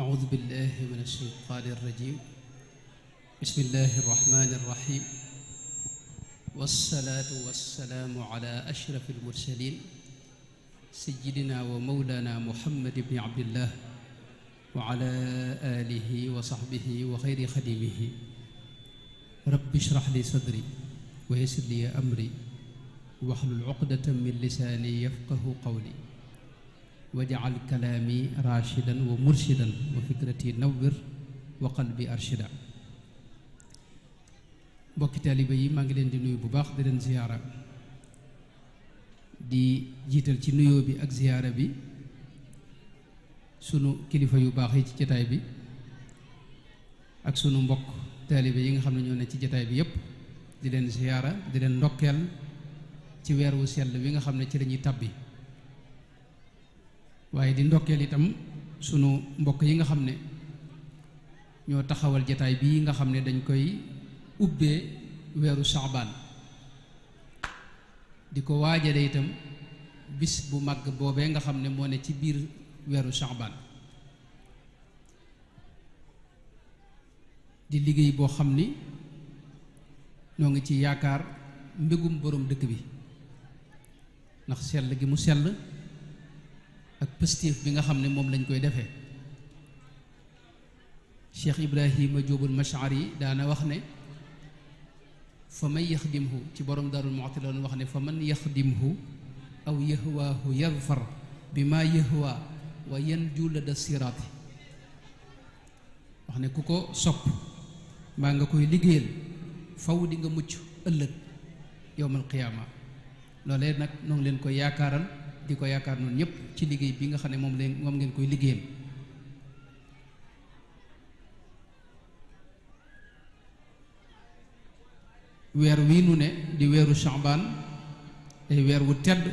أعوذ بالله من الشيطان الرجيم بسم الله الرحمن الرحيم والصلاة والسلام على أشرف المرسلين سيدنا ومولانا محمد بن عبد الله وعلى آله وصحبه وخير خديمه رب اشرح لي صدري ويسر لي أمري واحلل عقدة من لساني يفقه قولي واجعل كلامي راشدا ومرشدا وفكرتي نور وقلبي أرشدا mbokki taalibe yi maa ngi leen di nuyu bu baax di leen ziyaara di jiital ci nuyoo bi ak ziyaara bi sunu kilifa yu baax yi ci jataay bi ak sunu mbokk taalibe yi nga xam ne ñoo ne ci jataay bi yépp di leen ziyaara di leen ndokkeel ci weer wu sell wi nga xam ne ci lañuy tàbbi waaye di ndokkeel itam sunu mbokk yi nga xam ne ñoo taxawal jataay bii nga xam ne dañ koy ubbee weeru Saabaan di ko waajale itam bis bu màgg boobee nga xam ne moo ne ci biir weeru Saabaan di liggéey boo xam ni ñoo ngi ci yaakaar mbégum boroom dëkk bi ndax sell gi mu sell ak pëstéef bi nga xam ne moom lañ koy defee Cheikh Ibrahima Jóobul Mashari daana wax ne fa man yaxdimhu ci borom Daarul Muxti la doon wax ne fa man yaxdimhu aw yahwaahu yadfar bi ma yahwa wa yanju lada siraati wax ne ku ko sopp mbaa nga koy liggéeyal faw di nga mucc ëllëg yowmal qiyaama loolee nag noo ngi leen koy yaakaaral di ko yaakaar noonu ñëpp ci liggéey bi nga xam ne moom ngeen koy liggéeyal weer wii nu ne di weeru Saabaan ay weer wu tedd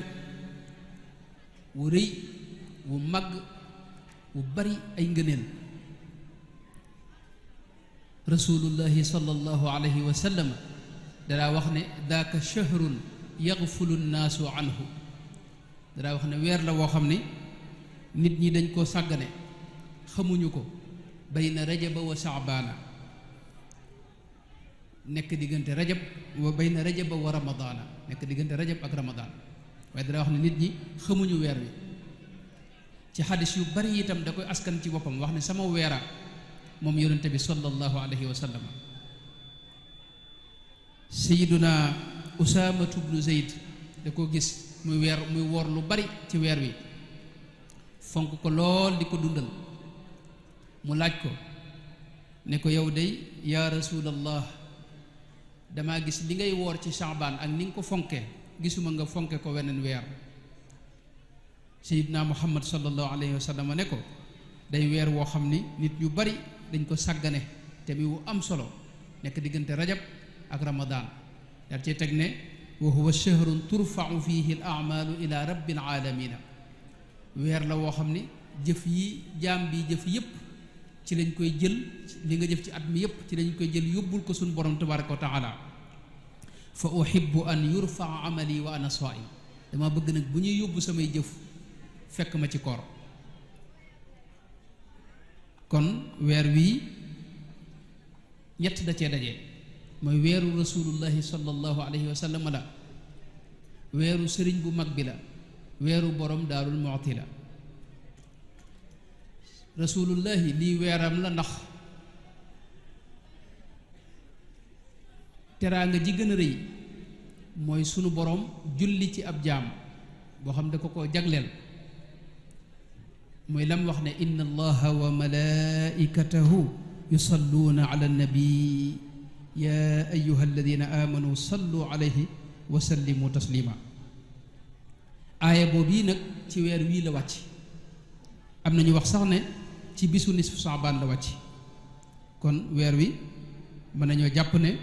wu rëy wu màgg wu bari ay ngëneel rasulullahi sallallahu alayhi wa sallam danaa wax ne daaka shahrun yaxfulu nnaasu anhu danaa wax ne weer la woo xam ne nit ñi dañ koo sàggane xamuñu ko bayna rajaba wa saabaana nekk diggante rajab wa bayna rajaba wa ramadaana nekk diggante rajab ak ramadaan waaye dana wax ne nit ñi xamuñu weer wi ci xadis yu bari itam da koy askan ci boppam wax ne sama weera moom yonente bi sallallahu alayhi wa sallam sayiduna usaamatu bnu zeyd da ko gis muy woor lu bari ci weer wi fonk ko lool di ko dundal mu laaj ko ne ko yow day yaa rasulallah damaa gis li ngay woor ci Saabaan ak ni nga ko fonke gisuma nga fonke ko weneen weer sayidna muhammad sallallahu alayhi wa sallam ne ko day weer woo xam ni nit ñu bari dañ ko sàggane te mi wu am solo nekk diggante rajab ak ramadaan daal ci teg ne wa huwa shahrun turfau fihi al amalu ila rabbil alamina weer la woo xam ni jëf yi jaam bi jëf yépp ci lañ koy jël li nga jëf ci at mi yépp ci lañ koy jël yóbbul ko suñu borom tabaraka wa taala fa uhibbu an yurfaa amali wa ana saim dama bëgg nag bu ñuy yóbbu samay jëf fekk ma ci koor kon weer wii ñett da cee daje mooy weeru rasulullahi sallallahu alayhi wa sallam la weeru sëriñ bu mag bi la weeru borom Daarul Muxti la rasulullahi lii weeram la ndax teraanga ji gën a rëy mooy sunu borom julli ci ab jaam boo xam ne ko jagleel mooy lam wax ne inna allaha wa malaikatahu yusalluuna ala nabi ya ayuha alladina amanu sallu alayhi wa sallimu taslima aaya boobu yi nag ci weer wii la wàcc am na ñu wax sax ne ci bisu nisfu Saabaan la wàcc kon weer wi mën nañoo jàpp ne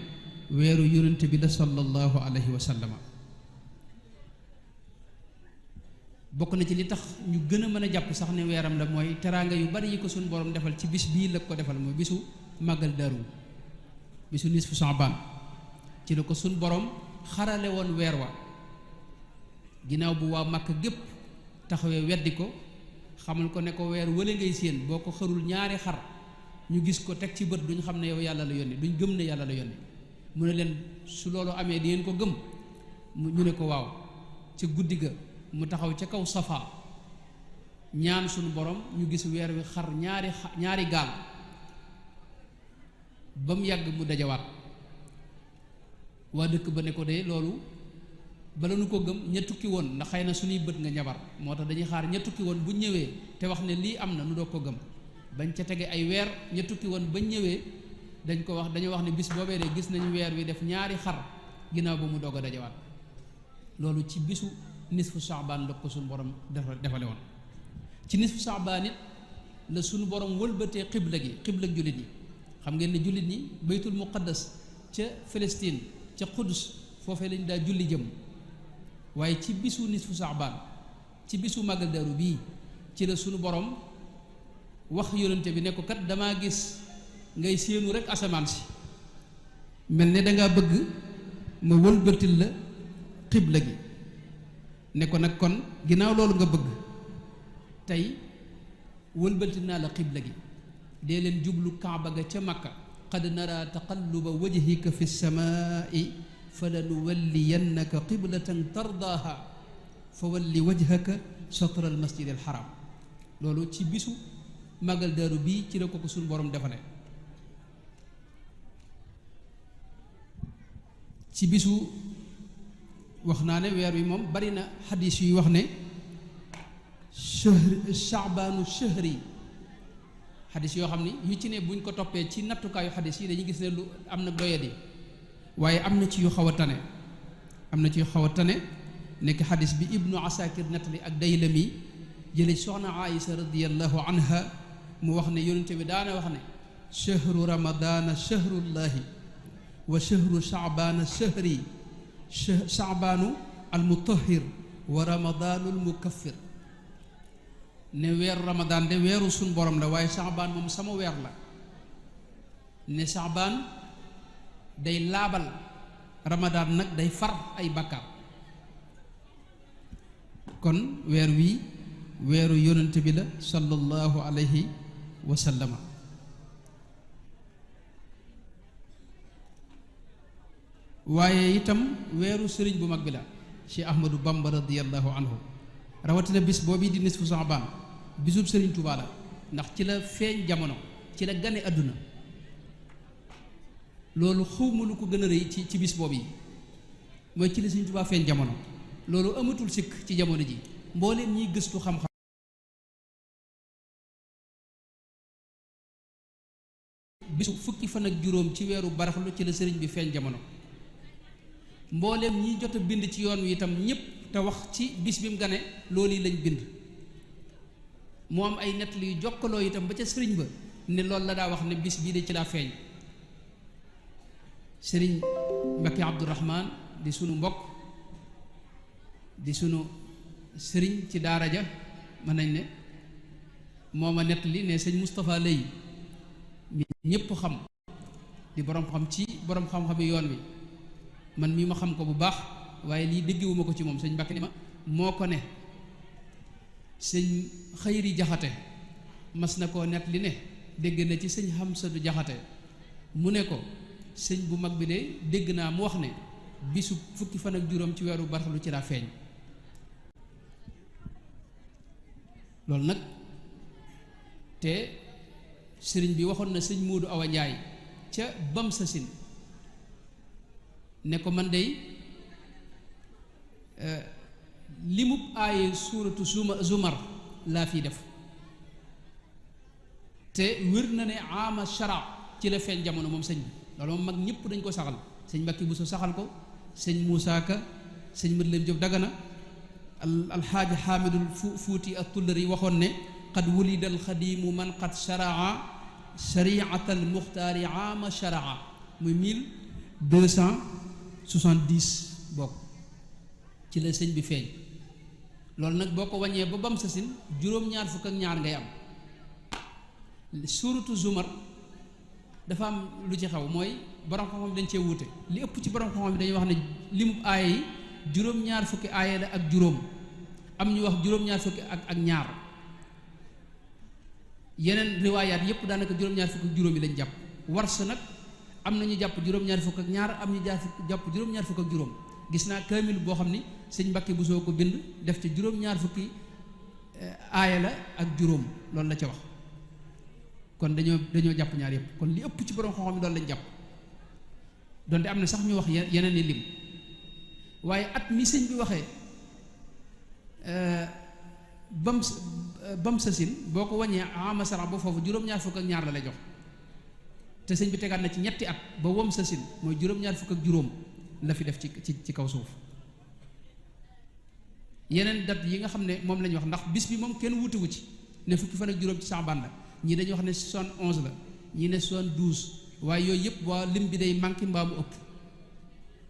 weeru yonente bi la sallallahu alayhi wa sallama bokk na ci li tax ñu gën a mën a jàpp sax ne weeram la mooy teraanga yu bari yi ko suñu borom defal ci bis bii la ko defal mooy bisu màggal Daaru bisu nisfu Saabaan ci la ko suñu borom xarale woon weer wa ginnaaw bu waa Màkka gépp taxawee weddi ko xamal ko ne ko weer wële ngay séen boo ko xërul ñaari xar ñu gis ko teg ci bët duñ xam ne yow yàlla la yónni duñ gëm ne yàlla la yónni mu ne leen su loolu amee di ngeen ko gëm ñu ne ko waaw ca guddi ga mu taxaw ca kaw Safa ñaan suñu borom ñu gis weer wi xar ñaari gaal ba mu yàgg mu dajawaat waa dëkk ba ne ko de loolu bala nu ko gëm ña tukki woon ndax xëy na suñuy bët nga ñabar moo tax dañuy xaar ña tukki woon bu ñëwee te wax ne lii am na nu doog ko gëm bañ ca tege ay weer ña tukki woon bañ ñëwee dañoo wax ne bis boobee de gis nañu weer wi def ñaari xar ginnaaw ba mu doog a dajawaat loolu ci bisu nisfu Saabaan la ko suñu borom defale woon ci nisfu Saabaan it la suñu borom wëlbatee xibla jullit ñi xam ngeen ne jullit ñi baytul muqaddas ca Palestine ca Qudus foofee lañ daa julli jëm waaye ci bisu nisfu Saabaan ci bisu màggal Daaru bii ci la suñu borom wax yonente bi ne ko kat damaa gis ngay séenu rek asamaan si mel ne dangaa bëgg ma wëlbatil la xibla gi ne ko nag kon ginnaaw loolu nga bëgg tey wëlbatil naa la xibla gi dee leen jublu kaaba ga ca Makka qad nara taqalluba wajhika fi samaai falanuwalliyannaka qiblatan tardaaha fa walli wajhaka shatra al masjid al haram loolu ci bisu màggal Daaru bii ci la ko suñu borom defale ci bisu wax naa ne weer wi moom bari na xadis yuy wax ne Shaabaanu shahri xadis yoo xam ni yu ci ne buñ ko toppee ci nattukaayu xadis yi dañuy gis ne lu am na doyadi waaye am na ci yu xaw a tane nekk xadis bi Ibnu Asakir nettali ak Daylami jële soxna Aïsa radiyallahu anha mu wax ne yonente bi daana wax ne shahru ramadana shahrullahi wa shahru Shaabaana shahri Shaabaanu almutahhir wa ramadaanu almukaffir ne weeru ramadaan de weeru suñ borom la waaye Shaabaan moom sama weer la ne Shaabaan day laabal ramadaan nag day far ay bakkaar kon weer wi weeru yonent bi la sallallahu alayhi wa sallama waaye itam weeru sëriñ bu mag bi la Cheikh Ahmadou Bamba radiyallahu anhu rawatina bis boobu di nisfu Saabaan bisub sëriñ Tuubaa la ndax ci la feeñ jamono ci la gane àdduna loolu xawma lu ko gën a rëy ci bis boobu yi mooy ci la sëriñ Tuubaa feeñ jamono loolu amatul sikk ci jamono ji mbooleem ñiy gëstu xam-xam bisu fukki fan ak juróom ci weeru baraxlu ci la sëriñ bi feeñ jamono mbooleem ñi jot a bind ci yoon wi itam ñépp te wax ci bis bi mu gane loolu yi lañ bind moo am ay nett yu jokkaloo itam ba ca sëriñ ba ne loolu la daa wax ne bis bii de ci laa feeñ sëriñ Mbacke Abdourahman di sunu mbokk di sunu sëriñ ci daara ja mën nañ ne moo ma nett li ne sëñ Moustapha Lay mi ñépp xam di borom xam ci borom xam-xami yoon wi man mii ma xam ko bu baax waaye lii déggiwuma ko ci moom sëñ Mbàkke ni ma moo ko ne sëñ Xayri Jaxate mas na koo net li ne dégg na ci sëñ Xamsatu Jaxate mu ne ko sëñ bu mag bi de dégg naa mu wax ne bisu fukki fan ak juróom ci weeru baraxlu ci laa feeñ loolu nag te sëriñ bi waxoon na sëñ Moodu Awa Njaay ca bam sa sin ne ko man dey limub aaye suuratu zumar laa fi def te wér na ne ama shara ci la feeñ jamono moom sëñ bi loolu moom mag ñëpp dañ ko saxal sëñ Mbàkke Buso saxal ko sëñ Muusaa Ka sëñ Mat Lam Jóob Dagana alxaaji Xaamidul Fuuti at-Tullari waxoon ne qad wulida alxadiimu man qad sharaa shariata almuxtaari ama sharaa muy 1270 bokk ci la sëñ bi feeñ loolu nag boo ko wàññee ba bam sa sin juróom-ñaar fukk ak ñaar ngay am suuratu zumar dafa am lu ci xew mooy borom xam-xam dañ cee wuute li ëpp ci borom xam-xam dañuy wax ne limub aaya yi juróom-ñaar fukki aaya la ak juróom am ñu wax juróom-ñaar fukki ak ñaar yeneen riwaayaat yépp daanaka juróom-ñaar fukk ak juróom yi lañ jàpp. Wars nag am na ñu jàpp juróom-ñaar fukk ak ñaar am ñu jàpp juróom-ñaar fukk ak juróom. gis naa kaamil boo xam ni sëñ Mbàkke Buso ko bind def ci juróom-ñaar fukki aaya la ak juróom loolu la ca wax. kon dañoo jàpp ñaar yëpp kon li ëpp ci borom xam-xam yi loolu lañ jàpp donte am na sax ñu wax yeneen i lim waaye at mi sëñ bi waxee bam sasin boo ko wàññee amasara ba foofu juróom-ñaar fukk ak ñaar la lay jox te sëñ bi tegaat na ci ñetti at ba wam sasin mooy juróom-ñaar fukk ak juróom la fi def ci kaw suuf. yeneen dat yi nga xam ne moom la ñu wax ndax bis bi moom kenn wutewu ci ne fukki fan ak juróom ci Saabaan la ñii dañuy wax ne 71 la ñii ne 72 waaye yooyu yëpp waa lim bi day manqué mbaa mu ëpp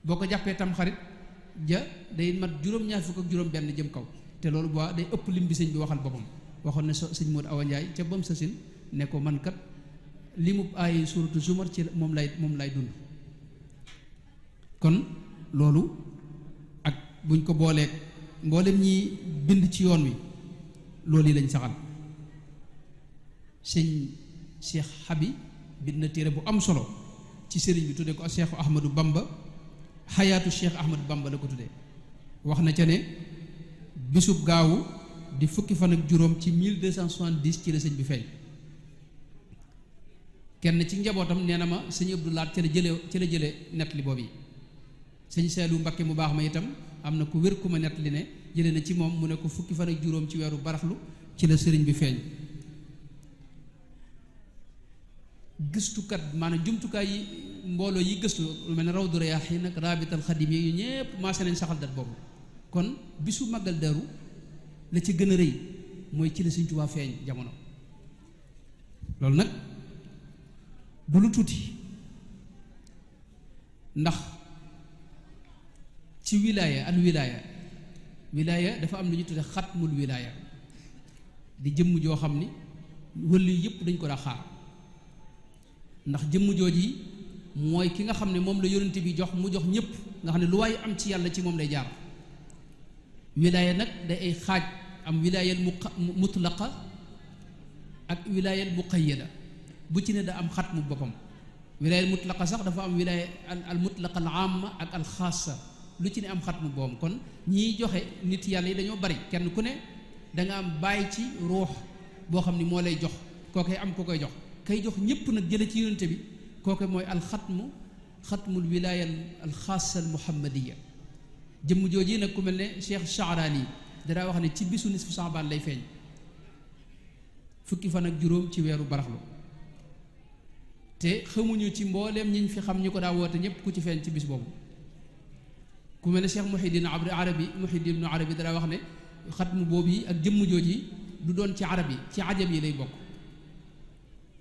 boo ko jàppee tam xarit ja day mat juróom-ñaar fukk ak juróom benn jëm kaw te loolu boo day ëpp lim bi sëñ bi waxal boppam waxoon ne sëñ Modou Awa Ndiaye ca bam sa sin ne ko man kat limu ay suratu Zumar ci moom lay dund. kon loolu ak buñ ko booleeg mboolem ñi bind ci yoon wi loolu yi lañ saxal. sëñ Cheikh Habi bind na téere bu am solo ci sëriñ bi tudde ko Cheikh Ahmadou Bamba xayaatu Cheikh Ahmadou Bamba la ko tuddee wax na ca ne bisub gaawu di fukki fan ak juróom ci 1270 ci la sëñ bi feeñ. kenn ci njabootam nee na ma sëñ Abdou Lahat ci la jële nett li boobu yi sëñ Seelu Mbakke mu baax ma itam am na ku wér ku ma nett li ne jële na ci moom mu ne ko fukki fan ak juróom ci weeru baraxlu ci la sëriñ bi feeñ. gëstukat maanaam jumtukaay yi mbooloo yi gëstu lu mel ne Rawdu Rayaahiin nag Raabital Xadim yi ñëpp maase nañ saxal dat boobu kon bisu màggal Daaru la ci gën a rëy mooy ci la Sëñ Tuubaa feeñ jamono. loolu nag du lu tuuti ndax ci wilaaya dafa am lu ñu tudde xatmul wilaaya di jëmm joo xam ni wëllu yëpp dañ ko daa xaar. ndax jëmm jooji mooy ki nga xam ne moom la yonent bi jox mu jox ñëpp nga xam ne lu waaye am ci yàlla ci moom lay jaar. wilaaya nag day ay xaaj am wilaayal mutlaqa ak wilaayal muqayyada bu ci ne da am xatmu boppam. wilaayal mutlaqa sax dafa am wilaaya al mutlaqa al amma ak al xaasa lu ci ne am xatmu boppam kon ñiy joxe nit yàlla yi dañoo bari kenn ku ne da nga am bàyyi ci ruux boo xam ni moo lay jox koo koy am ko koy jox. kay jox ñëpp nag jële ci yonente bi kooku mooy xatmul wilaaya alxaasa al muhammadiya jëmm jooji nag ku mel ne Cheikh Chaaraani yi danaa wax ne ci bisu nisfu Saabaan lay feeñ fukki fan ak juróom ci weeru baraxlu te xamuñu ci mbooleem ñiñ fi xam ñu ko daa woote ñëpp ku ci feeñ ci bis boobu ku mel ne Cheikh Muhiddin Arabi danaa wax ne xatmu boobu yi ak jëmm jooji du doon ci arab yi ci ajam yi lay bokk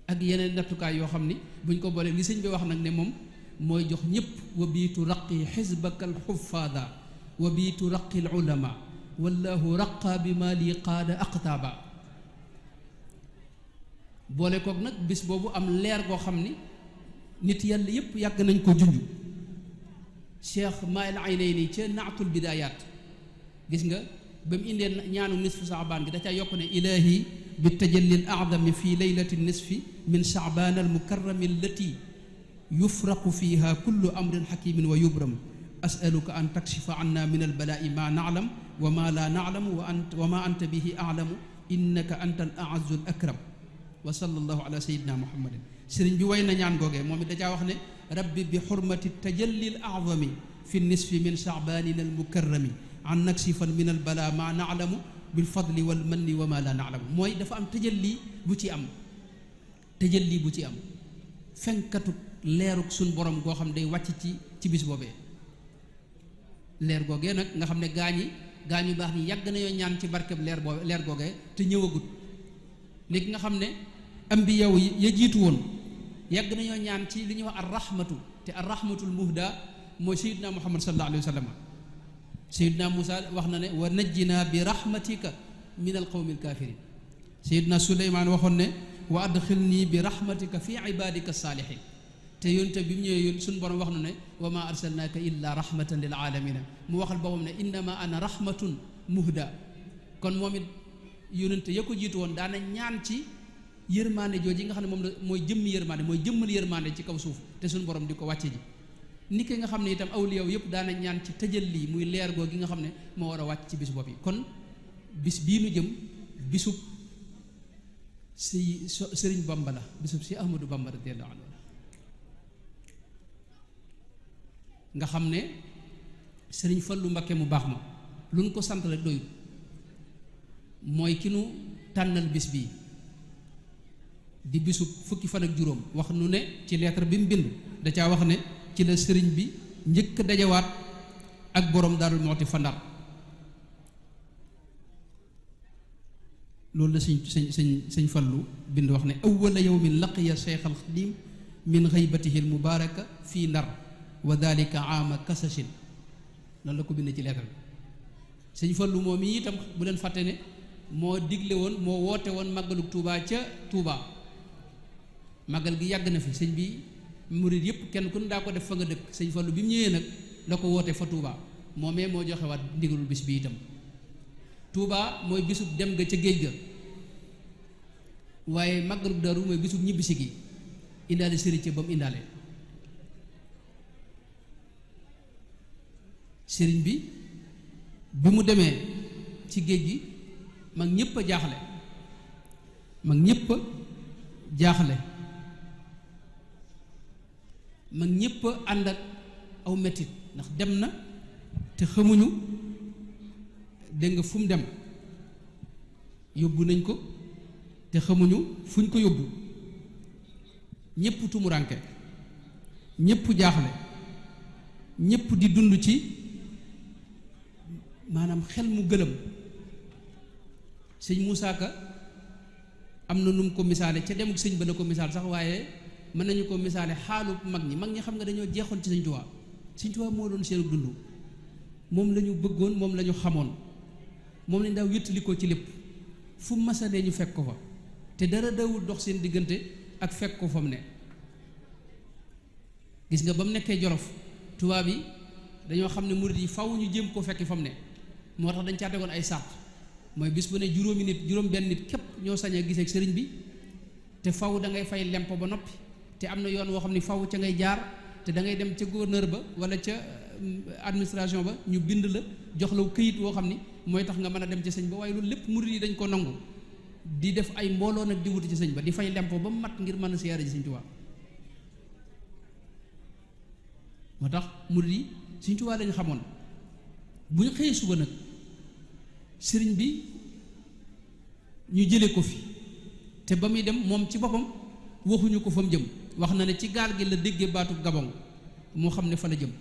ak yeneen nattukaay yoo xam ni buñ ko boolee li sëñ bi wax nag ne moom mooy jox ñëpp wa biitu raqi xisbaka alxufaada wa biitu raqi alulama wallahu raqa bi ma li qaada aqtaaba boole kook nag bis boobu am leer goo xam ni nit yàlla yëpp yàgg nañ ko junj Cheikh Maïl Aynayni ca naatul bidaayaat gis nga ba mu indee ñaanu nisfu saabaan gi da caa yokk ne ilaahi bi tajalli al a'dami fi leylati nisfi min saabaan al mukarrami allati yufraqu fiha kullu amrin xakimin wa yubram asaluka an takshifa anna min albalaa'i ma na'lam wa ma la na'lamu wa ma anta bihi a'lamu innaka anta al a'azzu al akram wa sallallahu ala sayyidina muhammadin sëriñ bi way na ñaan googee moom it da caa wax ne rabbi bi xurmati tajalli al a'dami fi nisfi min saabaanin al mukarrami an naksifan min al balaa ma na'lamu bil fadli wal manni wa ma la na'lamu mooy dafa am tëjalli bu ci am fenkatu leeruk suñ borom goo xam day wàcc ci bis boobee leer googee nag nga xam ne gaañu baax ñi yàgg nañoo ñaan ci barkeb leer googee te ñëwagut léegi nga xam ne ambiya ya jiitu woon yàgg nañoo ñaan ci li ñuy wax ar-rahmatu te ar-rahmatul muhda mooy sayyidina muhammad sallallahu alayhi wa sallam sayyidina Musa wax na ne wa najjina bi rahmatika min alqawmi alkafirin sayyidina Suleymaan waxoon ne wa adxilni bi rahmatika fi ibadika saalihin te yonte bi mu ñëwee suñu borom wax na ne wa ma arsalnaaka illa rahmatan lil alamina mu waxal boppam ne innama ana rahmatun muhda kon moom it yonente ya ko jiitu woon daana ñaan ci yërmande jooji nga xam ne moom la mooy jëmmi yërmande mooy jëmmal yërmande ci kaw suuf te suñu borom di ko wàcce ji ni ki nga xam ne itam awliya yëpp daana ñaan ci tëjal lii muy leer goo gi nga xam ne moo war a wàcc ci bis bopp yi kon bis bii nu jëm bisub si sëriñ Bamba la bisub si Ahmadou Bamba radiyallahu anhu nga xam ne sëriñ Fallu Mbakke mu baax ma lu ñu ko sant rek doyul mooy ki nu tànnal bis bii di bisub fukki fan ak juróom wax nu ne ci lettre bi mu bind da caa wax ne ci la sëriñ bi njëkk dajawaat ak borom Daarul Muxti fa Ndar loolu la sëñ Fallu bind wax ne awwala yawmin laqiya Cheikh al Xadim min xaybatihi al mubaraka fii Ndar wa dalika aama kasashin loolu la ko bind ci lettre bi sëñ Fallu moom yi itam bu leen fàtte ne moo digle woon moo woote woon màggalu Tuubaa ca Tuubaa màggal gi yàgg na fi sëñ bi murid yëpp kenn ku ne daa ko def fa nga dëkk sëñ Fallu bi mu ñëwee nag la ko woote fa Tuubaa moomee moo joxewaat ndigalul bis bi itam Tuubaa mooy bisub dem nga ca géej ga waaye màggalu Daaru mooy bisub ñibbisi gi indaale sëriñ ca ba mu indaale sëriñ bi mu demee ci géej gi mag ñëpp a jaaxle mag ñëpp a jaaxle mag ñëpp a ànd ak aw mettit ndax dem na te xamuñu dégg nga fu mu dem yóbbu nañ ko te xamuñu fuñ ko yóbbu ñëpp tumuranke ñëpp jaaxle ñëpp di dund ci maanaam xel mu gëlëm sëñ Moussa Ka am na nu mu ko misaale ca demuk sëñ ba la ko misaal sax waaye mën nañu ko misaale xaalu mag ñi xam nga dañoo jeexoon ci sëñ Tuubaa moo doon seen dund moom la ñu bëggoon moom la ñu xamoon moom lañ daaw wéttalikoo ci lépp fu masanee ñu fekk ko fa te dara dawul dox seen diggante ak fekk ko fa mu ne gis nga ba mu nekkee Jolof tubaab yi dañoo xam ne murid yi faw ñu jéem koo fekki fa mu ne moo tax dañ caa tegoon ay sàrt mooy bis bu ne juróomi nit juróom benn nit képp ñoo sañ a gisee ak sëriñ bi te faw da ngay fay lempo ba noppi te am na yoon woo xam ne faw ca ngay jaar te da ngay dem ca gouverneur ba wala ca administration ba ñu bind la jox la këyit woo xam ni mooy tax nga mën a dem ci sëñ ba waaye loolu lépp murid yi dañ ko nangu di def ay mbooloo nag di wuti ci sëñ ba di fay lempo ba mat ngir mën a siyaare ji sëñ Tuubaa moo tax murid yi sëñ Tuubaa lañ xamoon bu ñu xëyee suba nag sëriñ bi ñu jële ko fi te ba muy dem moom ci boppam waxuñu ko fa mu jëm wax na ne ci gaal gi la déggee baatu Gabon moo xam ne fa la jëm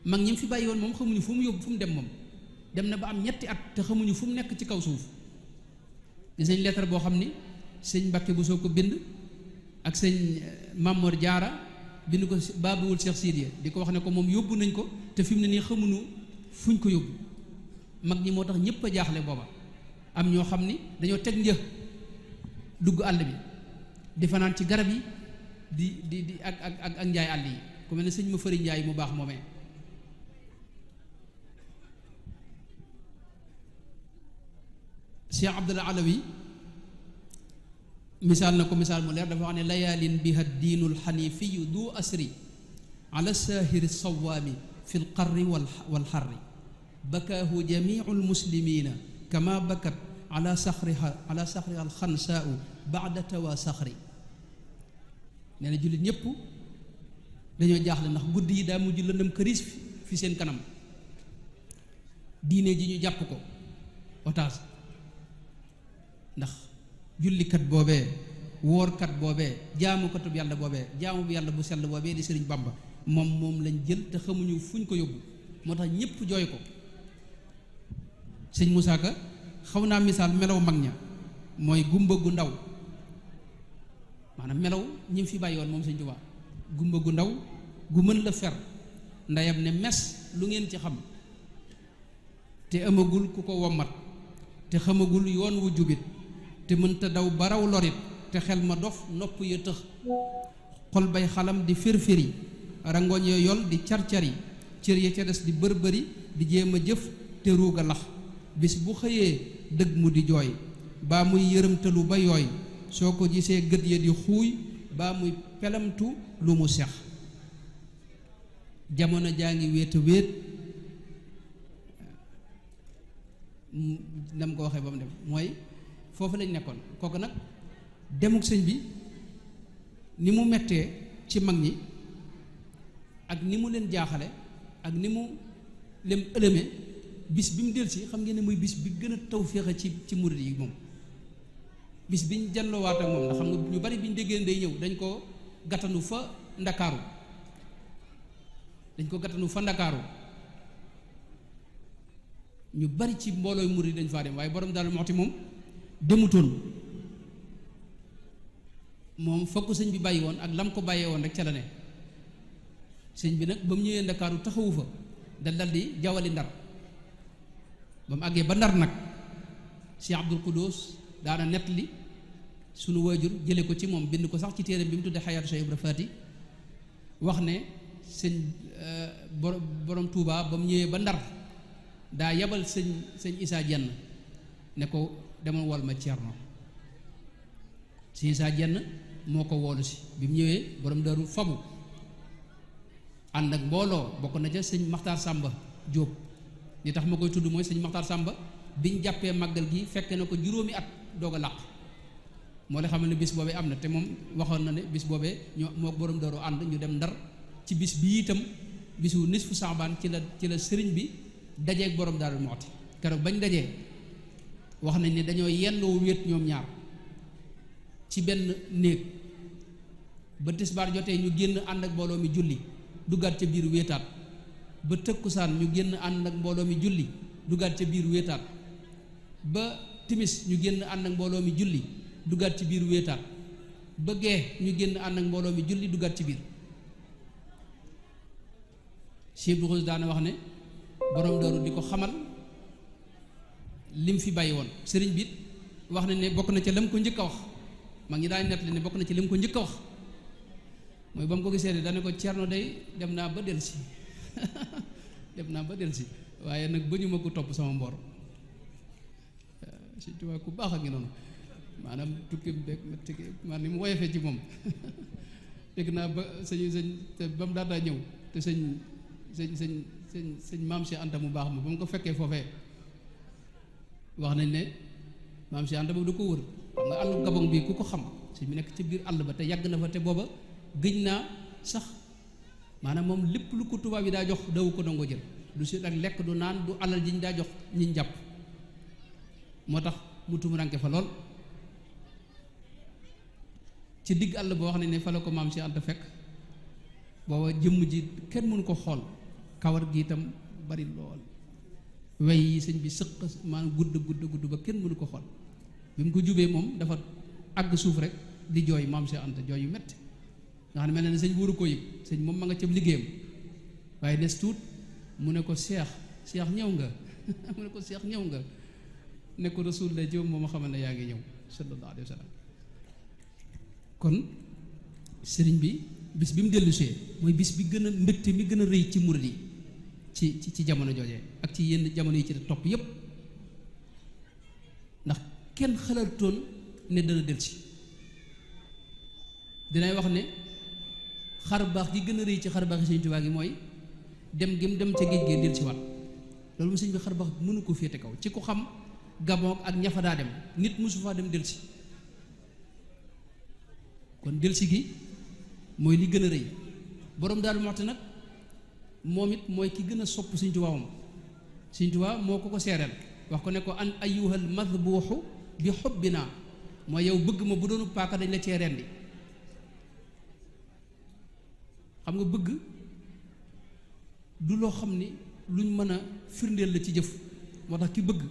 mag ñi mu fi bàyyi woon moom xamuñu fu mu yóbbu fu mu dem moom dem na ba am ñetti at te xamuñu fu mu nekk ci kaw suuf gis nañ lettre boo xam ni sëñ Mbàkke bu soo ko bind ak sëñ Mamor Jaara bind ko baabuwul Cheikh Sidiya di ko wax ne ko moom yóbbu nañ ko te fi mu ne nii xamuñu fuñ ko yóbbu mag ñi moo tax ñëpp a jaaxle booba am ñoo xam ni dañoo teg një dugg àll bi di fanaan ci garab yi di ak njaay àll yi ku mel ne sëñ ma fëri njaay mu baax moomee Cheikh Abdul Alawi misaal na ko misaal mu leer dafa wax ne layaalin biha diinul xanifiyu du asri ala saahiri sawaami fi lqarri walxarri bakaahu jamiu lmuslimina kama bakat ala saxriha alxansaau baada tawa saxri nee na jullit ñëpp dañoo jaaxle ndax guddi yi daa mujj lëndëm këris fi seen kanam diine ji ñu jàpp ko otage ndax jullikat boobee woorkat boobee jaamukatub yàlla boobee jaamu bu yàlla bu sell boobee di sëriñ Bamba moom lañ jël te xamuñu fuñ ko yóbbu moo tax ñëpp jooy ko sëñ Moussa Ka xaw naa misaal melaw mag ña mooy gumba gu ndaw maanaam melaw ñi fi bàyyi woon moom sëñ Tuubaa gumba gu ndaw gu mën la fer ndeyam ne mes lu ngeen ci xam te amagul ku ko wommat te xamagul yoon wu jubit te mënta daw baraw lorit te xel ma dof nopp ya tëx xol bay xalam di firfiri rangoñ ya yol di car-cari cër ya ca des di bërbëri di jéem a jëf te ruuga lax bis bu xëyee dëgg mu di jooy baa muy yërëmtalu ba yooy soo ko gisee gët ya di xuuy baa muy pelamtu lu mu sex jamono jaa ngi wéet a wéet nam ko waxee ba mu dem mooy foofu lañ nekkoon kooku nag demuk sëñ bi ni mu mettee ci mag ñi ak ni mu leen jaaxale ak ni mu leen ëlëme bis bi mu delsi xam ngeen ne muy bis bi gën a tawféex ci murid yi moom bis biñ janloowaat ak moom ndax xam nga ñu bari biñ déggee day ñëw dañ ko gàttanu fa ndakaaru ñu bari ci mboolooy murid dañ faa dem waaye borom Daaru Muxti moom demutoon moom fokk sëñ bi bàyyi woon ak lam ko bàyyee woon rek ca la ne sëñ bi nag ba mu ñëwee ndakaaru taxawu fa dal di jawali ndar ba mu àggee ba ndar nag Cheikh Abdul Quddus daana nettali sunu waajur jële ko ci moom bind ko sax ci téere bi mu tuddee Xayaatu Cheikh Ibra Faati wax ne sëñ borom Touba ba mu ñëwee ba ndar daa yabal sëñ Isaa Jenn ne ko demal wol ma Ceerno sëñ Isaa Jenn moo ko woolu si bi mu ñëwee borom Daaru fabu ànd ak mbooloo bokk na ca sëñ Maxtaar Sàmba Jóob li tax ma koy tudd mooy sëñ Maxtaar Sàmba biñ jàppee màggal gi fekke na ko juróomi at doog a làq moo la xamal ne bis boobee am na te moom waxoon na ne bis boobee ñoo moo borom Daaru ànd ñu dem ndar ci bis bi itam bisu nisfu Saabaan ci la sëriñ bi dajeeg borom Daaru Muxti keroog bañ dajee wax nañ ne dañoo yendoo wéet ñoom ñaar ci benn néeg ba tisbaar jotee ñu génn ànd ak mbooloo mi julli duggaat ca biir wéetaat ba tëkkusaan ñu génn ànd ak mbooloo mi julli duggaat ca biir wéetaat ba timis ñu génn ànd ak mbooloo mi julli duggaat ci biir wéetaat ba gee ñu génn ànd ak mbooloo mi julli duggaat ci biir Cheikh Abdou Khoudoss daana wax ne borom Daaru di ko xamal lim fi bàyyi woon sëriñ bi wax na ne bokk na ca lam ko njëkk a wax mag ñi daañu nettali ne bokk na ci lam ko njëkk a wax mooy ba mu ko gisee ne dana ko Cerno day dem naa ba delsi waaye nag ba ñu ma ko topp sama mbor si tubaab ku baax a ngi noonu maanaam tukki beeg maanaam ni mu woyofee ci moom dégg naa ba ba mu daataa ñëw te sëñ maam Cheikh Anta mu baax ma ba mu ko fekkee foofee wax nañ ne maam Cheikh Anta boobu da ko wër xam nga àllu Gabon bii ku ko xam sëñ bi nekk ci biir àll ba te yàgg na fa te booba gëj naa sax maanaam moom lépp lu ko tubaab yi daa jox dawu ko nangoo jël du si ak lekk du naan du alal ji ñu daa jox ñiñ jàpp moo tax mu tumuranke fa lool ci digg àll boo wax ne fa la ko maam Cheikh Anta fekk booba jëmm ji kenn mënu ko xool kawar gi itam bari lool wey yi sëñ bi sëq maanaam gudd ba kenn mënu ko xool bi mu ko jubee moom dafa àgg suuf rek di jooy maam Cheikh Anta jooy yu metti nga xam ne mel na ne sëñ waru koo yëg sëñ moom ma nga cëb liggéeyam waaye des tuut mu ne ko Cheikh ñëw nga mu ne ko Cheikh ñëw nga ne ko Rasul la jëm moom ma xamal ne yaa ngi ñëw sallallahu alayhi wa sallam kon sëriñ bi bis bi mu dellusee mooy bis bi gën a mbégte mi gën a rëy ci murid yi ci jamono joojee ak ci yenn jamono yi ci topp yépp ndax kenn xalaatoon ne dana delsi dinay wax ne xar baax gi gën a rëy ci xar baax yi Sëñ Tuubaa gi mooy dem gi mu dem ca géej gee delsi waat loolu mu sëñ bi xar baax mënu ko féete kaw ci ku xam Gabon ak ña fa daa dem nit mosu faa dem delsi kon delsi gi mooy li gën a rëy borom Daaru Muxti nag moom it mooy ki gën a sopp Sëñ Tuubaa moom Sëñ Tuubaa moo ko seereel wax ko ne ko an ayyuhal madbuuxu bi xubbinaa mooy yow bëgg ma bu doonu paaka dañ la cee rendi xam nga bëgg du loo xam ni luñ mën a firndeel la ci jëf moo tax ki bëgg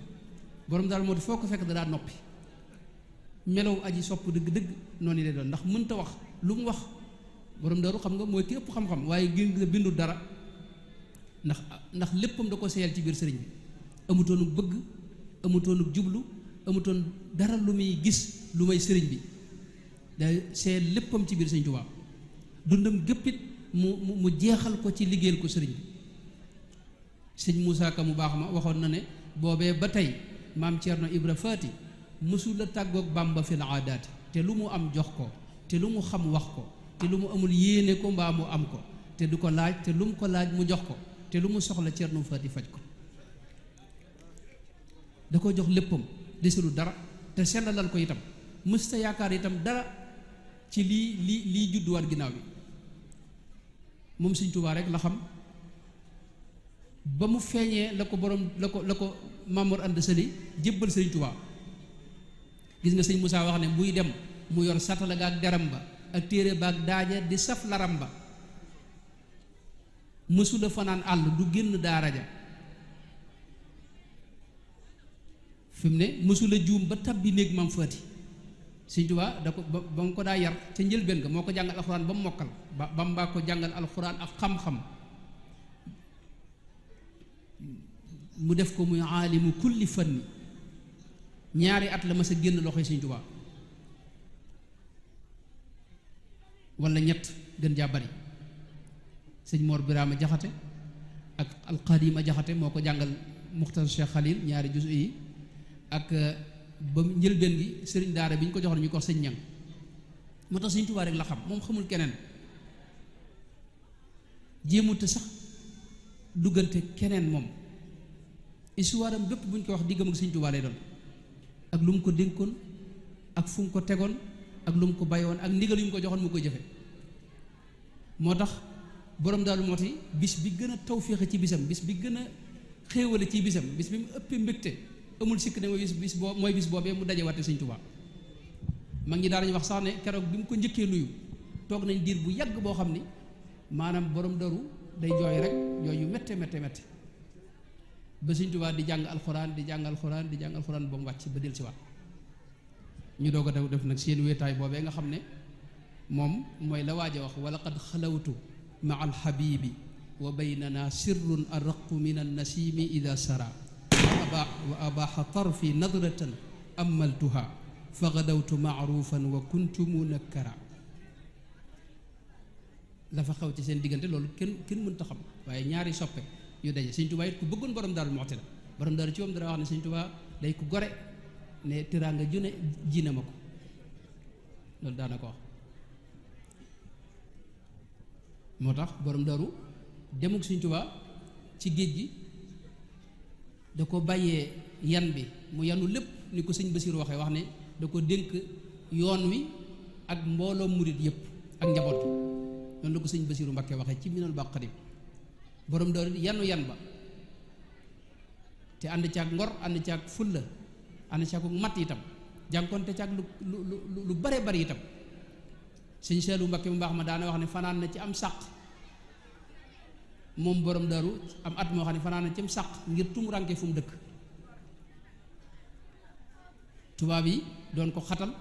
borom Daaru Muxti foo ko fekk da daa noppi melow aji sopp dëgg-dëgg noonu lay doon ndax mënta wax lu mu wax borom Daaru xam nga mooy ki ëpp xam-xam waaye gën nga bindu dara ndax léppam da ko seeyal ci biir sëriñ bi amutoonuk bëgg amutoonuk jublu amutoon dara lu muy gis lu may sëriñ bi da seeyal léppam ci biir Sëriñ Tuubaa dundam géppit mu jeexal ko ci liggéeyal ko sëriñ bi sëñ Moussa Ka mu baax ma waxoon na ne boobee ba tey maam Ceerno Ibra Faati mësula tàggoog Bàmba fil aadaati te lu mu am jox ko te lu mu xam wax ko te lu mu amul yéene ko mbaa mu am ko te du ko laaj te lu mu ko laaj mu jox ko te lu mu soxla Ceerno Faati faj ko da ko jox léppam desul dara te sellalal ko itam mësta yaakaar itam dara ci lii judduwaat ginnaaw bi moom Sëñ Tuubaa rek la xam ba mu feeñee la ko borom la ko Mamour Anta Sali jébbal Sëñ Tuubaa gis nga sëñ Moussa wax ne buy dem mu yor satala ga ak deram ba ak téere ba ak daaja di saf laram ba mësula fanaan àll du génn daara ja fi mu ne mësula juum ba tabbi néeg Maam Faati Sëñ Tuubaa da ko ba mu ko daa yar ca njëlbéen ga moo ko jàngal alxuraan ba mu mokkal ba mbaa ko jàngal alxuraan ak xam-xam mu def ko muy aalimu kulli fanni ñaari at la ma sa génn loxoy Sëñ Tuubaa wala ñett gën jaa bari sëñ Mor Biraama Jaxate ak alqadima Jaxate moo ko jàngal Muxtasar Cheikh Khalil ñaari juz yi ak ba njëlbeen gi sëriñ daara bi ñu ko joxoon ñu ko sëñ ñang moo tax Sëñ Tuubaa rek la xam moom xamul keneen jéemute sax duggante keneen moom histoire am bépp bu ñu ko wax diggam ak Sëñ Tuubaa lay doon ak lu mu ko dénkoon ak fu mu ko tegoon ak lu mu ko bayoon ak ndigal yu mu ko joxoon mu koy jëfe moo tax borom Daaru Muxti bis bi gën a tawféexe ci bisam bis bi gën a xéewale ci bisam bis bi mu ëppee mbégte amul sikk ne mooy bis boobee mu daje watte Sëñ Tuubaa mag ñi daanañu wax sax ne keroog bi mu ko njëkkee nuyu toog nañ diir bu yàgg boo xam ni maanaam borom daru day jooy rek jooy yu métte ba Sëñ Tuubaa di jàng alxuraan di jàng alxuraan ba mu wàcc ba del si waat ñu doog a def nag seen wéetaay boobee nga xam ne moom mooy la waaj a wax wala qad xalawtu maa alxabibi wa baynana sirrun araqu min annasimi ida sara wa abaaxa tarfi nadratan amaltuha fa gadawtu maarufan wa kuntu munakkara la fa xaw ci seen diggante loolu kenn mënta xam waaye ñaari soppe yu daje Sëñ Tuubaa it ku bëggoon borom Daaru Muxti la borom Daaru ci moom dara wax ne Sëñ Tuubaa day ku gore ne teraanga june ji na ma ko loolu daana ko wax moo tax borom Daaru demuk Sëñ Tuubaa ci géej gi da ko bàyyee yan bi mu yanu lépp ni ko sëñ Basiiru waxee wax ne da ko dénk yoon wi ak mbooloo murit yépp ak njaboot gi noonu la ko sëñ Basiiru Mbakke waxee ci Minanul Baqadim borom Daaru yanu yan ba te ànd caag ngor ànd caag fulla ànd caag mat itam jànkonte caag lu bare bari itam sëñ Seelu Mbakke mu baax ma daana wax ne fanaan na ci am sàq moom borom Daaru am at moo xam ne fanaan na ci am sàq ngir tumuranke fu mu dëkk tubaab yi doon ko xatal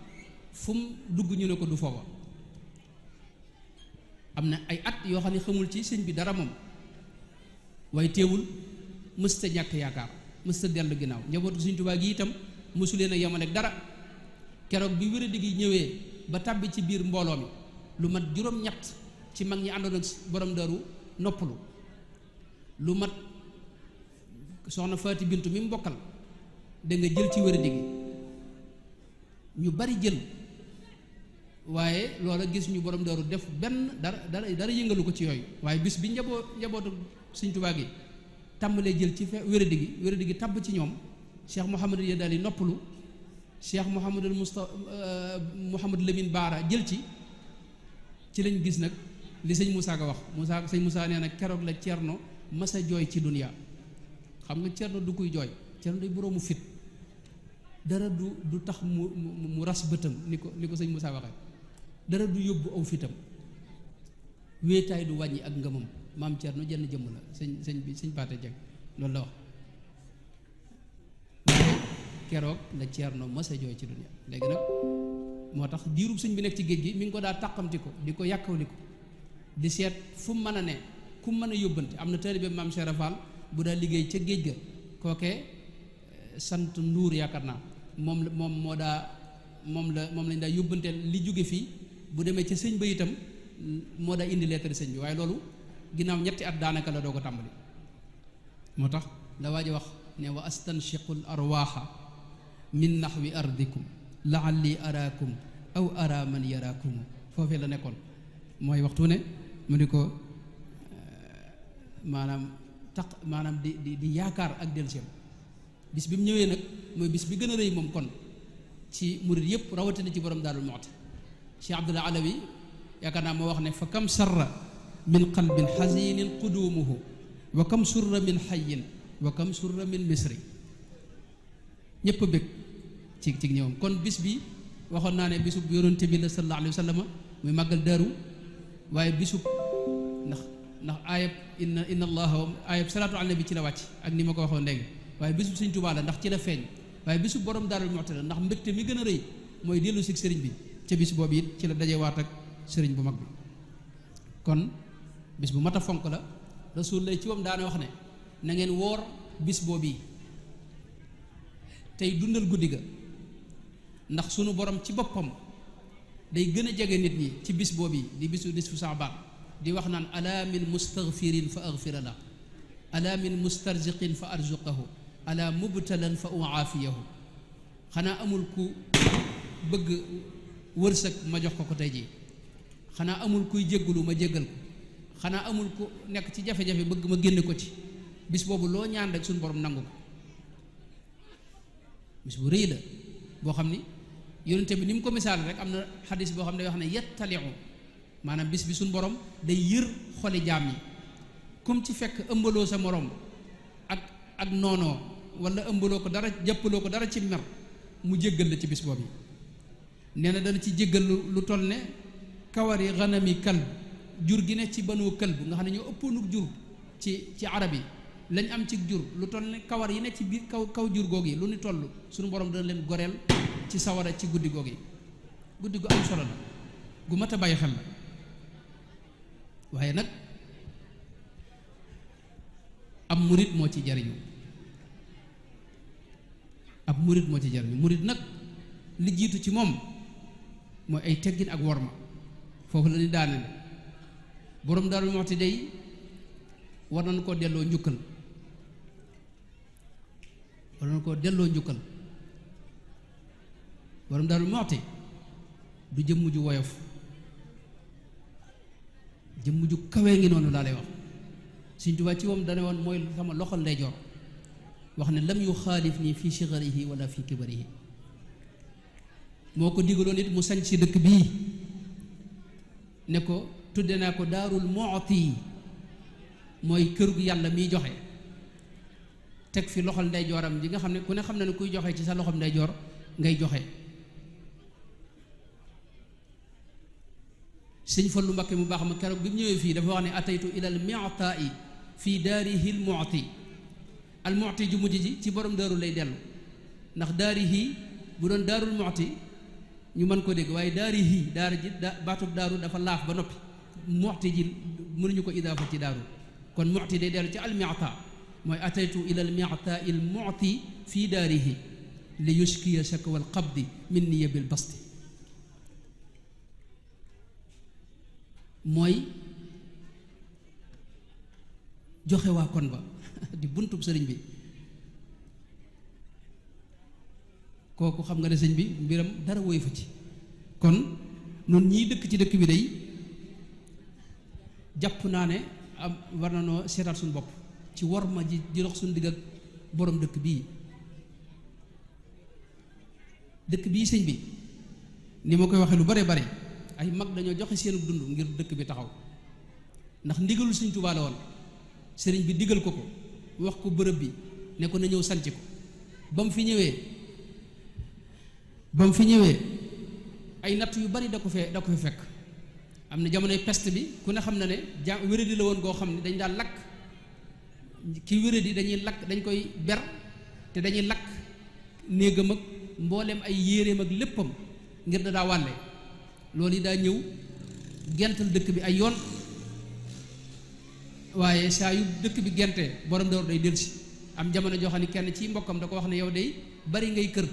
fu mu dugg ñu ne ko du foofa am na ay at yoo xam ne xamul ci sëñ bi dara moom waaye teewul mësta ñàkk yaakaar mësta dellu ginnaaw njabootu Sëñ Tuubaa gi itam mësu leen a yemale dara keroog bi wéradi gi ñëwee ba tàbbi ci biir mbooloo mi lu mat juróom-ñett ci mag ñi àndoon ak borom Daaru noppalu lu mat soxna Faati Bintu mi mu bokkal da nga jël ci wéradi gi ñu bari jël waaye loola gis ñu borom Daaru def benn dara yëngalu ko ci yooyu waaye bis bi njabootu Sëñ Tuubaa gi tàmbalee jël ci wéradi gi tàbb ci ñoom Cheikh Mouhamadul Yadaali noppalu Cheikh Mouhamadul Lamine Baara jël ci lañ gis nag li sëñ Moussa Ka wax sëñ Moussa nee na keroog la Cerno masa jooy ci dunya xam nga Cerno du kuy jooy Cerno day boroomu fit dara du tax mu ras bëtam ni ko sëñ Moussa waxee dara du yóbbu aw fitam wéetaay du wàññi ak ngëmam maam Cerno jenn jëmm la sëñ Paate Jeng loolu la wax keroog la Cerno masa jooy ci dunya léegi nag moo tax diirub sëñ bi nekk ci géej gi mi ngi ko daa tàqamti ko di ko yàkkawli ko di seet fu mu mën a ne ku mën a yóbbante am na taalibe maam Cheikh Fall bu daa liggéey ca géej ga kookee sant Nduur yaakaar naa moom lañ daa yóbbanteel li jóge fii bu demee ca sëñ ba itam moo daa indi leetari sëñ bi waaye loolu ginnaaw ñetti at daanaka la doo ko tàmbali moo tax la waaj a wax ne wa astanshiqul arwaaxa min naxwi ardikum laalli araakum aw ara man yaraakumu foofee la nekkoon mooy waxtu ne mu di ko maanaam di yaakaar ak delluseem bis bi mu ñëwee nag mooy bis bi gën a rëy moom kon ci murid yëpp rawatina ci borom Daarul Muxti Cheikh Abdul Alawi yaakaar naa moo wax ne fa kam sarra min qalbin xasinin qudumuhu wa kam surra min xayin wa kam surra min misri ñëpp a bëgg ci ñëwam kon bis bi waxoon naa ne bisub yonente bi la sallallahu alayhi wa sallam muy màggal daaru waaye bisub ndax ayab inna allaha ayab salaatu ala nabi ci la wàcc ak ni ma ko waxoon léegi waaye bisub Sëñ Tuubaa la ndax ci la feeñ waaye bisub borom Daarul Muxti la ndax mbégte mi gën a rëy mooy dellu si sëriñ bi ca bis boobu it ci la dajewaat ak sëriñ bu mag bi kon bis bu mat a fonk la rasul lay ci wam daana wax ne na ngeen woor bis boobu yi tey dundal guddi ga ndax sunu borom ci boppam day gën a jege nit ñi ci bis boobu yi di bisu nisfu Saabaan di wax naan ala min mustaghfirin fa aghfira la ala min mustarziqin fa arzuqahu ala mubtalan fa uaafiyahu xanaa amul ku bëgg wërsëg ma jox ko tey jii xanaa amul kuy jéggalu ma jéggal ko xanaa amul ku nekk ci jafe-jafe bëgg ma génne ko ci bis boobu loo ñaan rek suñu borom nangu ko bis bu rëy la boo xam ni yonente bi ni mu ko misaal rek am na xadis boo xam ne day wax ne yettaliu maanaam bis bi suñu borom day yër xoli jaam yi comme ci fekk ëmbaloo sa morom ak noonoo wala ëmbaloo ko dara jàppaloo ko dara ci mer mu jéggal la ci bis boobu nee na dana ci jéggal lu toll ne kawari ganami kalb jur gi ne ci banoo kalb nga xam ne ñoo ëppoonuk jur ci arab yi lañ am ci jur lu toll ne kawar yi ne ci biir kaw jur googu yi lu ni toll suñu borom dana leen goreel ci sawara ci guddi googu yi guddi gu am solo la gu mat a bàyyi xel la waaye nag ab murit moo ci jariñu ab murit moo ci jariñu murit nag li jiitu ci moom mooy ay teggin ak worma foofu la ni daane la borom Daaru Muxti day war nañu koo delloo njukkal war nañu koo delloo njukkal borom Daaru Muxti du jëmm ju woyof jëmm ju kawee ngi noonu laa lay wax Sëñ Tuubaa ci moom dane woon mooy sama loxol ndeyjoor wax ne lam yu xaalif nii fii sigarihi wala fii kibarihi moo ko digaloon it mu sañ si dëkk bii ne ko tudde naa ko Daarul Muxti mooy kër gu yàlla miy joxe teg fi loxol ndeyjooram ji nga xam ne ku ne xam na ne kuy joxe ci sa loxol ndeyjoor ngay joxe sëñ Fallu Mbakke mu baax ma keroog bi mu ñëwee fii dafa wax ne ataytu ilal mi'ta'i fii daarihi al mu'ti al mu'ti ju mujj ji ci borom daaru lay dellu ndax daarihi bu doon Daarul Muxti ñu mën ko dégg waaye daarihi daara ji baatub daaru dafa laaf ba noppi mu'ti ji mënuñu ko idaafa ci daaru kon mu'ti day dellu ci al mi'ta mooy ataytu ila al mi'ta'i al mu'ti fii daarihi li yushkiya shakwa al qabdi minni bil basti mooy joxe waa kon ba di buntub sëriñ bi kooku xam nga ne sëñ bi mbiram dara woy fa ci kon noonu ñii dëkk ci dëkk bi day jàpp naa ne am war na noo seetaat suñu bopp ci war ma ji di dox suñu digg ak borom dëkk bii sëñ bi ni ma koy waxee lu bare bare ay mag dañoo joxe seenu dund ngir dëkk bi taxaw ndax ndigalul Sëñ Tuubaa la woon sëriñ bi digal ko wax ko bërëb bi ne ko na ñëw sanc ko ba mu fi ñëwee ay natt yu bari da ko fi fekk am na jamonoy peste bi ku ne xam na ne wéradi la woon goo xam ne dañ daan lakk ki wéradi dañuy lakk dañ koy ber te dañuy lakk néegam ak mbooleem ay yéreem ak léppam ngir da daa wàlle loolu yi daa ñëw gental dëkk bi ay yoon waaye saa yu dëkk bi gentee borom door day delsi am jamono joo xam ne kenn ci mbokkam da ko wax ne yow day bari ngay kër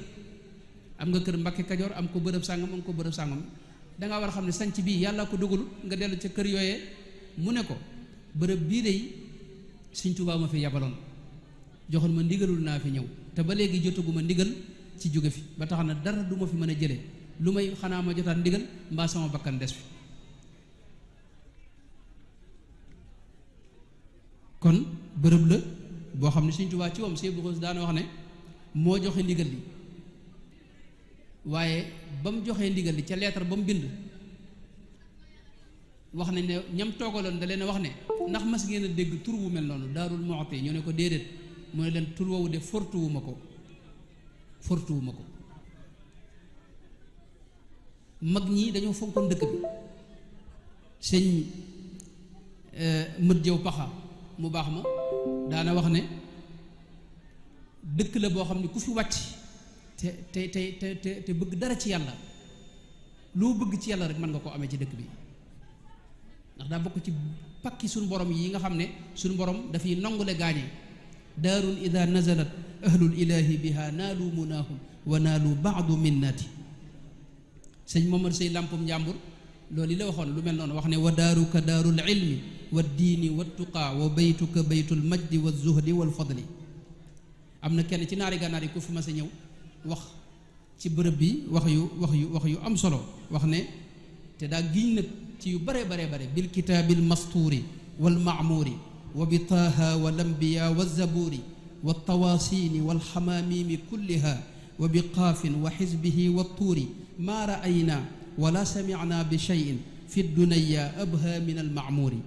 am nga kër Mbàkke Kajoor am ko bërëb sàngam am ko bërëb sàngam dangaa war a xam ne sanc bii yàlla ko dogalut nga dellu ca kër yooyee mu ne ko bërëb bii day Sëñ Tuubaa ma fi yabaloon joxoon ma ndigalul naa fi ñëw te ba léegi jotaguma ndigal ci jóge fi ba tax na dara du ma fi mën a jële lu may xanaa ma jotaat ndigal mbaa sama bakkan des fi kon bërëb la boo xam ne Sëñ Tuubaa ci moom Sëñ Abdou Khoudoss daana wax ne moo joxe ndigal li waaye ba mu joxee ndigal li ca leetar ba mu bind wax nañ ne ñam toogaloon da leen a wax ne ndax mas ngeen a dégg tur wu mel noonu Daarul Muxti ñu ne ko déedéet mu ne leen tur woowu de fortuwuma ko mag ñi dañoo fonkoon dëkk bi sëñ mët jëw paxa mu baax ma daana wax ne dëkk la boo xam ne ku fi wàcc te bëgg dara ci yàlla loo bëgg ci yàlla rek mën nga koo amee ci dëkk bi ndax daa bokk ci pakki suñu borom yi nga xam ne suñu borom dafay nongule gaañe daarun ida nazalat ahlul ilahi biha naalu munaahum wa naalu baadu minnati sëñ Momar Sey Lampum Njàmbur loolu yi la waxoon lu mel noonu wax ne wa daaruka daarul ilmi wa diini wa tuqaa wa baytuka baytul majdi wa zuhdi wal fadli am na kenn ci naari gànnaar yi ku fi mas a ñëw wax ci bërëb bi wax yu am solo wax ne te daa giñ nag ci yu bare bil kitaabil mastuuri wal maamuuri wa bi taaha wal ambiya wa zabuuri wa tawaasiini wal xamaamiimi kulliha wa bi qaafin wa xisbihi wa tuuri maa ra'aynaa wala samicnaa bi cheyin fi dunya abha min almaamuuri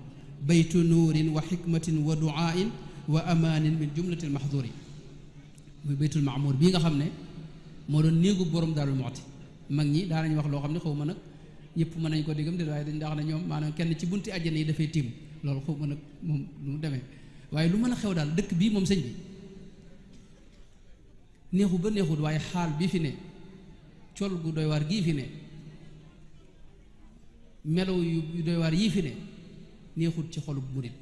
baytu nuurin wa xikmatin wa duaain wa amaanin min jumlati almaxduuri muy baytul maamuur bii nga xam ne moo doon néegu borom Daarul Muxti mag ñi daanañ wax loo xam ne xaw ma nag ñëpp mën nañ ko déggam de waaye dañ wax ne ñoom maanaam kenn ci bunti àjjana yi dafay tiim loolu xaw ma nag moom lu mu demee waaye lu mën a xew daal dëkk bii moom sëñ bi neexu ba neexut waaye xaal bii fi ne col gu doy waar gii fi ne melaw yu doy waar yii fi ne neexut ci xolub murit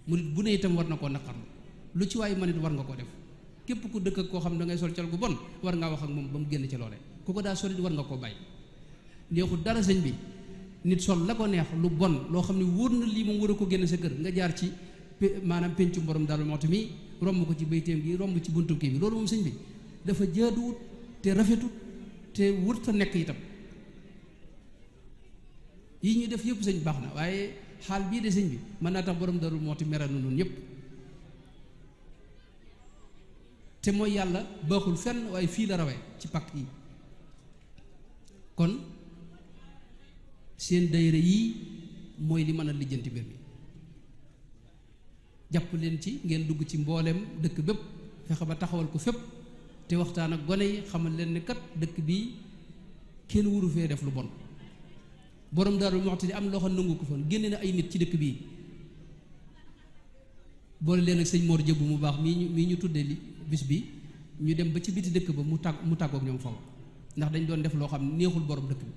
bu ne itam war na koo naqarlu lu ci waaye man it war nga ko def képp ku dëkk ak koo xam ne da ngay sol col gu bon war ngaa wax ak moom ba mu génn ci loole ku ko daa solit war nga koo bàyyi neexut dara sëñ bi nit sol la ko neex lu bon loo xam ne wóor na lii moom war a ko génn sa kër nga jaar ci maanaam péncum borom Daarul Muxti mi romb ko ci bayteem gi romb ci buntu kii bi loolu moom sëñ bi dafa jaaduwut te rafetut te wut ta nekk itam yi ñu def yëpp sëñ baax na waaye xaal bii de sëñ bi mën naa tax borom Daarul Muxti meral na noonu ñëpp te mooy yàlla baaxul fenn waaye fii la rawee ci pakk yi kon seen dayra yii mooy li mën a lijjanti mbir mi jàpp leen ci ngeen dugg ci mbooleem dëkk bépp fexe ba taxawal ko fépp te waxtaan ak gone yi xamal leen ne kat dëkk bii kenn wuru fee def lu bon borom Daarul Muxti di am loo xam nangu ko fan génne na ay nit ci dëkk bii boole leen ak sëñ Mor Jëbb mu baax mii ñu tuddee li bis bi ñu dem ba ci biti dëkk ba mu tàggook ñoom foofu ndax dañ doon def loo xam ne neexul borom dëkk bi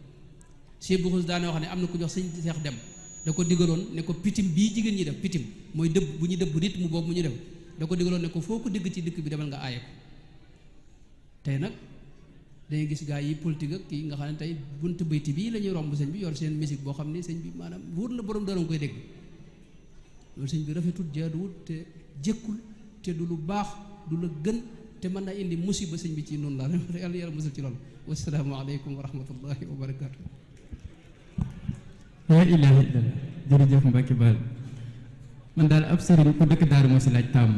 Cheikh Abdou Khoudoss daana wax ne am na ku jox sëñ Seex dem da ko digaloon ne ko pitim bii jigéen ñi def pitim mooy dëbb bu ñu dëbb nit mu boobu mu ñu def da ko digaloon ne ko foo ko digg ci dëkk bi demal nga aaye ko tey nag dañuy gis gaa yi politique ak kii nga xam ne tey buntu bayti bii la ñuy romb sëñ bi yor seen musique boo xam ne sëñ bi maanaam wóor na borom dara nga koy dégg loolu sëñ bi rafetut jaaduwut te jëkkul te du lu baax du la gën te mën naa indi musiba sëñ bi ci noonu la yàlla yàlla musul ci loolu wasalaamu aleykum wa rahmatullahi wa barakatu laa ilaaha illallah jërëjëf Mbacke Bal man daal ab sëriñ ku dëkk Daaru Muxti laaj tàmm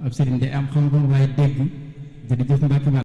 ab sëriñ day am xam-xam waaye dégg jërëjëf Mbacke Bal